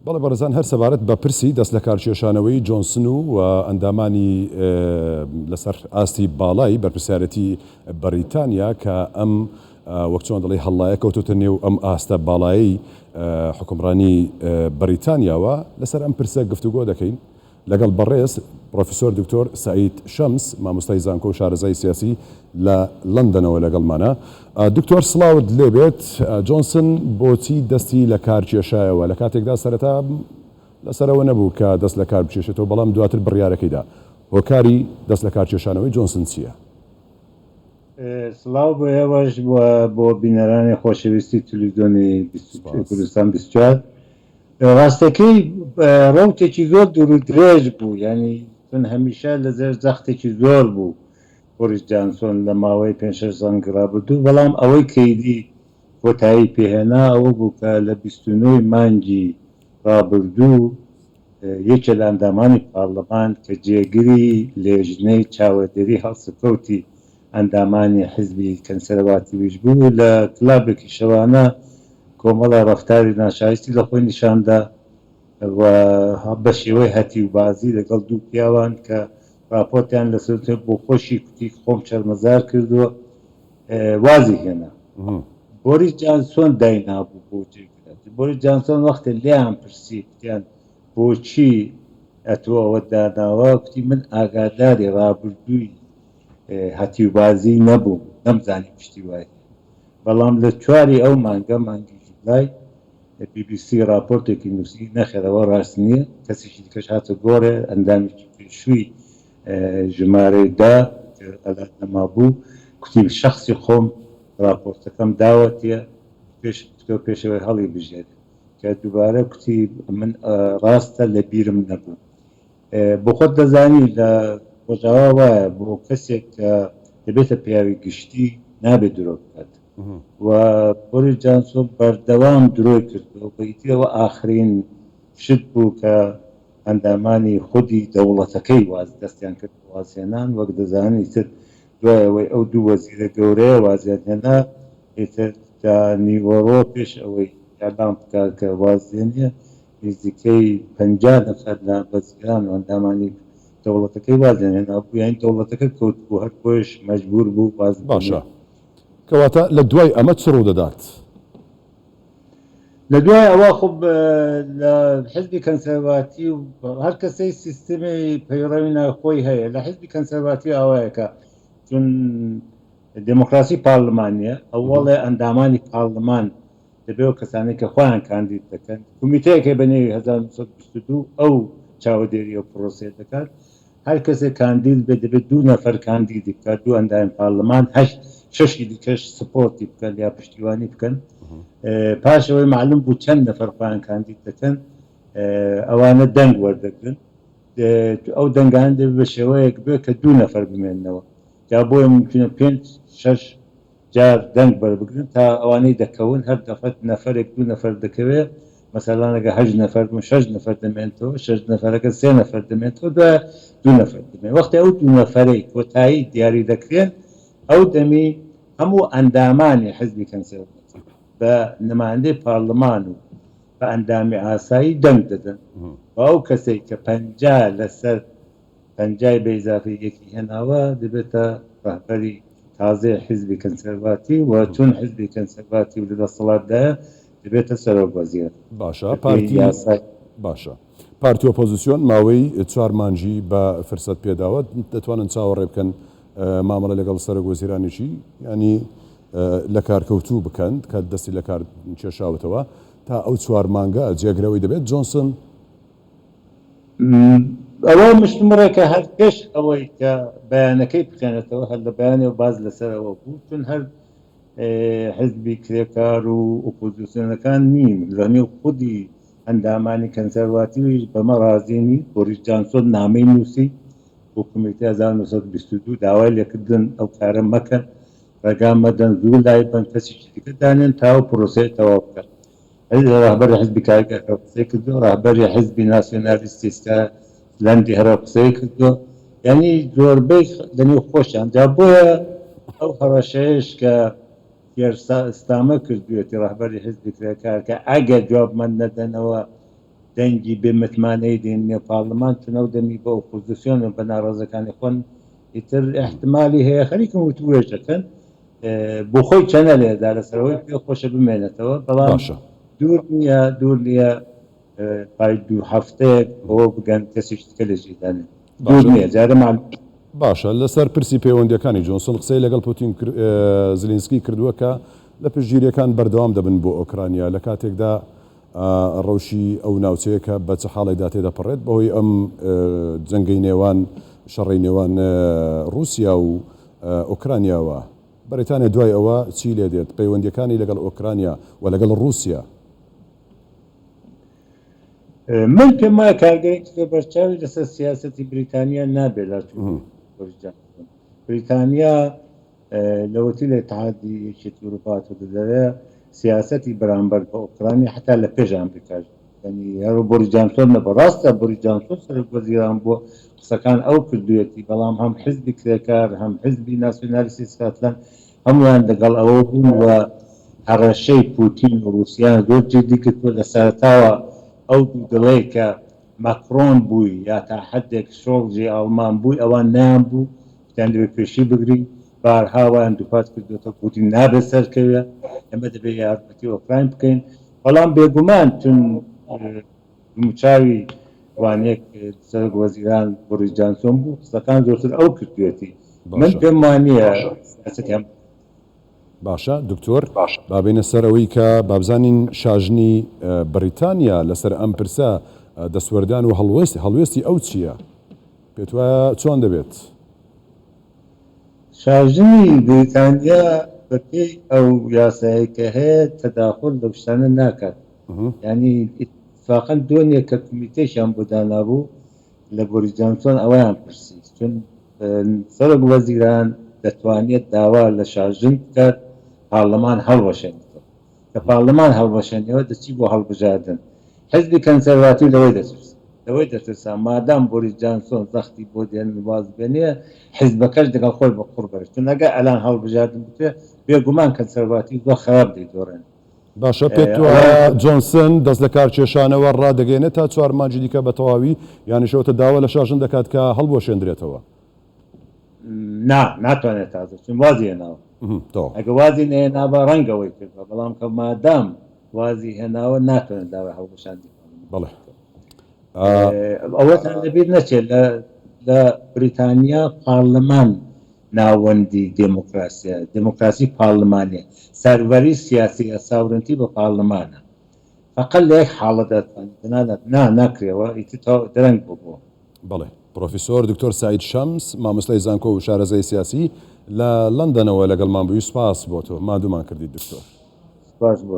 بەڵێ بەڕێزان هەر سەبارەت بە پرسی دەست لە کارکێشانەوەی جۆنسن و ئەندامانی لەسەر ئاستی باڵای بەرپرسیارەتی بەریتانیا کە ئەم وەک چۆن دەڵێ هەڵایە کەوتوتە نێو ئەم ئاستە باڵایی حکومڕانی بەریتانیاوە لەسەر ئەم پرسە گفتوگۆ دەکەین لەگەڵ بەڕێز پرۆفیسۆر دکتۆر سعید شەمس مامۆستای زانکۆ و شارەزای سیاسی لە لەندەنەوە لەگەڵمانە. دکتۆر سڵاوت لێبێت، جۆنسن بۆچی دەستی لە کارکێشایەوە لە کاتێکدا سەرەتا لەسەرەوە نەبوو کە دەست لە کار بچێشێتەوە، بەڵام دواتر بڕیارەکەیدا. هۆکاری دەست لە کارکێشانەوەی جۆنسن چییە؟ سڵاو بۆ ئێوەش بۆ بینەرانی خۆشەویستی تەلەڤیزیۆنی کوردستان 24. ڕاستەکەی ڕەوتێکی زۆر دوور و درێژ بوو، ینی چون هەمیشە لەزێر جەختێکی زۆر بوو بۆریس جانسۆن لە ماوەی 5-6 سانگ ڕابردوو، بەڵام ئەوەی کەیدی کۆتایی پێهێنا ئەوە بوو کە لە 29 مانگی ڕابردوو یەکێ لە ئەندامانی پارلەمان کە جێگیری لێژنەی چاوەدێری هەڵسەکەوتی ئەندامانی حیزبی کەنسەرڤاتیڤیش بوو، لە کلابێکی شەوانە کۆمەڵە ڕەفتاری ناشایستی لە خۆی نیشاندا بە شێوەی هەتیوبازی لەگەڵ دوو پیاوان کە راپۆرتیان لەسەر بۆ خۆشی کوتی خۆم شەرمەزار کردووە وازی هێنا. بۆریس جانسۆن داینابوو بۆ جێگرێت. بۆریس جانسۆن وەختە لیان پرسی کوتیان بۆچی ئەتوە ئەوە داناوە، کوتی من ئاگاداری ڕابردووی هەتیوبازی نەبووم، نەمزانی پشتی وایە. بەڵام لە 4 ئەو مانگی جولای BBC راپۆرتێکی نووسی نەخێرەوە ڕاست نییە، کەسێکی دیکەش هاتە گۆڕێ ئەندامێکی پێشووی ژمارەی دا نەما بوو، کوتی شخصی خۆم راپۆرتەکەم داوەتیە پێشەوەی هەڵی بژێت کە دووبارە کوتی من ڕاستە لە بیرم نەبوو. بۆ خۆت دەزانی لە ڕۆژاوا وایە بۆ کەسێک کە دەبێتە پیاوی گشتی نابێت درۆ بکات و بۆریس جانسۆن بەردەوام درۆی کردەوە بەیتیەوە ئاخرین شت بوو کە ئەندامانی خودی دەوڵەتەکەی دەستیان کرد وازهێنان، وەک دەزانی تر دوایەوەی ئەو دوو وەزیرە گەورەیە وازیان هێنا ئیتر تا نیوەڕۆ پێش ئەوەی ئەعلام بکات کە وازهێنیە نزیکەی 50 نەفەر لە وەزیران و ئەندامانی دەوڵەتەکەی وازیان هێنا بوو، یانی دەوڵەتەکە کەوت بوو هەر بۆیش مەجبور بوو واز. باشە، کەواتە لە دوای ئەمە چ ڕوو دەدات؟ لە دوای ئەوە خب لە حزبی کەنسەرڤاتی و هەر کەسەی سیستمی پەیڕەوی ناوخۆی هەیە لە حزبی کەنسەرڤاتی ئەوەیەکە، چون دموکراسی پارلمانیە ئەوڵێ ئەندامانی پارلمان دەبێت و کەسانی کە خۆیان کاندید دەکەن، کمیتەیەکە بەنێوی 1922 ئەو چاودێری و پرۆسێ دەکات، هەر کەسێک کاندید بێت دەبێت 2 نەفەر کاندیدی بکات، 2 ئەندامی پارلمان 6 دیکەش سپۆرتی بکەن یا پشتیوانی بکەن. پاشەوەی معلوم بوو چەند نەفەر خۆیان کاندید دەکەن، ئەوانە دەنگ وەردەگرن، ئەو دەنگان دەبێت بە شێوەیەک بێت کە 2 نەفەر بمێننەوە، یا بۆیە ممکنە 5-6 جار دەنگ بەربگرن تا ئەوانەی دەکەون هەر دەفەت نەفرێک 2 نەفەر دەکەوێت، مەسەڵان ئەگە 8 نەفەر 6 نەفەر دەمێنێتەوە، 6 نەفەرەکە 3 نەفەر دەمێنێتەوە، 2 نەفەر دەمێن. وەختی ئەو 2 نەفەرەی کۆتایی دیاری دەکرێن، ئەو دەمی هەموو ئەندامانی حزبی کەنسەرڤاتی بە نمایندەی پارلەمان و بە ئەندامی ئاسایی دەنگ دەدەن و ئەو کەسێک کە 50 لەسەر 50 بە ئیزافی یەکی هێناوە دەبێتە ڕەهبەری تازەی حزبی کەنسەرڤاتی و چون حزبی کەنسەرڤاتی و لەدەسەڵاتدایە دەبێتە سەرۆکوەزیر. باشە، باشە، پارتی ئۆپۆزیسیۆن ماوەی 4 مانگی بە فرسەت پێداوە، دەتوانن چاوەڕێ بکەن مامەڵە لەگەڵ سەرۆکوەزیرانێکی ینی لە کارکەوتوو بکەن کە دەستی لە کار کێشاوتەوە تا ئەو 4 مانگە جێگرەوەی دەبێت. جۆنسن ئەوە مشتمڕێکە هەر پێش ئەوەی کە بەیانەکەی بخێنێتەوە هەر لە بەیانێ و باز لەسەرەوە بوو، چون هەر حزبی کرێکار و ئۆپۆزیسیۆنەکان نیم لە نێو خودی ئەندامانی کەنسەرڤاتیویش بەمە ڕازێنی. بۆریس جانسۆن نامەی نووسی بۆ کمیتەی 1922 داوای لێکردن ئەو کارە مەکەن، ڕێگان مەدەن زوو لای بن کەسێکی دیکە دانێن تا ئەو پرۆسەی تەواو بکەن. ڕەهبەری حزبی کارگەرەوە قسەی کردو، ڕەهبەری حزبی ناسیۆنالیستی ئیسکاتلەندی هەرە قسەی کردو، یعنی زۆربەی لەنێو خۆشیان جا بۆیە ئەو هەڕەشەیەش کە ئێستامە کردوێتی ڕەهبەری حزبی کرێکار کە ئەگەر جوابمان نەدەنەوە دەنگی بێمتمانەی دێنێ پاڵمان چنەو دەمی بە ئۆپۆزیسیۆن بە ناڕازەکانی خۆن ئیتر احتمالی هەیە خەریکم وتوێژەکەن بۆ خۆی چەنە لێدا لەسەرەوەی پێ خۆشە بمێنێتەوە بەڵام دوور نییە پای 2 هەفتەیەک بۆ بگەن کەسیش تکە لە ژیدانێ دوور نییە جارەمان باشە لەسەر پرسی پەیوەندیەکانی جۆنسن قسەی لەگەڵ پوتین زلینسکی کردووە کە لە پشتگیریەکان بەردەوام دەبن بۆ ئۆکرانیا لە کاتێکدا ڕەوشی ئەو ناوچەیە کە بە چه حاڵێکدا تێدەپەڕێت بەهۆی ئەم جەنگەی نێوان شەڕی نێوان رووسیا و ئۆکرانیاوە بەریتانیا دوای ئەوە چی لێ دێت پەیوەندیەکانی لەگەڵ ئۆکرانیا و لەگەڵ رووسیا من پێم وایە کارگەرێکی زۆر بەرچاوی لەسەر سیاسەتی بریتانیا نابێت بریتانیا لەوەتی لە اتحادی یەکێتی ئەوروپا دەدەوێت سیاسەتی بەرامبەر بە ئۆکرانیا حتا لە پێش ئەمریکاش ینی هەرو بۆری جانسۆن بەڕاستە بۆری جانسۆن سەرۆک وەزیران بۆ قسەکان ئەو کردوێتی بەڵام هەم حیزبی کرێکار هەم حیزبی ناسیۆنالیستی سکاتلەند هەمویان لەگەڵ ئەوە بوون و هەڕەشەی پوتین و رووسیان زۆر جدی کردووە لە سەرەتاوە ئەو دوودڵەیە کە ماکرۆن بووی یا تا حدێک شۆڵژی ئەڵمان بووی ئەوان نیان بوو یان دەبێت پێشی بگرین بارهاوایان دووپات کردوێتە پوتین نابێت سەرکەوێ ئەمە دەبێت یارمەتی ئۆکراین بکەین بەڵام بێگومان چون موچاوی وانەیەک سەرۆک وەزیران بۆریس جانسۆن بوو قسەکان زۆرتر ئەو کردوێتی من پێم وانییە باشە دکتۆر بابێنە سەر ئەوەی کە بابزانین شاژنی بریتانیا لەسەر ئەم پرسە دەسوەردان و هەڵوێستی ئەو چییە پێت وایە چۆن دەبێت شاژنی بریتانیا بەپێی ئەو یاسایی کە هەیە تەداخل لەو شتانە ناکات ینی اتفاقا دۆنیە کە کمیتەیشیان بۆ دانابوو لە بۆریس جانسۆن ئەوەیان پرسی چون سەرۆک وەزیران دەتوانێت داوا لە شاژن بکات پارلەمان هەڵوەشێنێتەوە کە پارلەمان هەڵوەشێنەوە دەچی بۆ هەڵبژاردن حیزبی کەنسەرڤاتیڤ لەوەی دەترسا مادام بۆریس جانسۆن زەختی بۆ دێنن واز بێنێ حیزبەکەش دەگەڵ خۆی بە قوڕ بەرش چون ئەگەر ئەلان هەڵبژاردن بکرێ بێگومان کەنسەرڤاتیڤ زۆر خراپ دەیدۆڕێن باشە پێت وایە جۆنسن دەست لە کارکێشانەوە ڕادەگەێنێت تا 4 مانگی دیکە بە تەواوی یانیشەوەتە داوا لە شاژن دەکات کە هەڵبۆشێندرێتەوە ناتوانێت تازە چون وازی هێناوە ئەگە وازی نێنابە ڕەنگەوەی کردەوە بەڵام کە مادام وازی هێناوە ناتوانێت داوای هەڵبژاردن بەڵێ ئەوەتان لەبیر نەچێت لە بریتانیا پارلەمان ناوەندی دموکراسی پارلمانیە سەروەری سیاسی ساورنتی بە پارلمانە فقط لە یەک حاڵەتە ناکرێەوە دەرەنگ بوو بەڵێ پرۆفیسۆر دکتۆر سعید شەمس مامۆستای زانکۆ و شارەزای سیاسی لە لەندەنەوە لەگەڵمان بووی سپاس بۆ تۆ مادومان کردی دکتۆر سپاس بۆ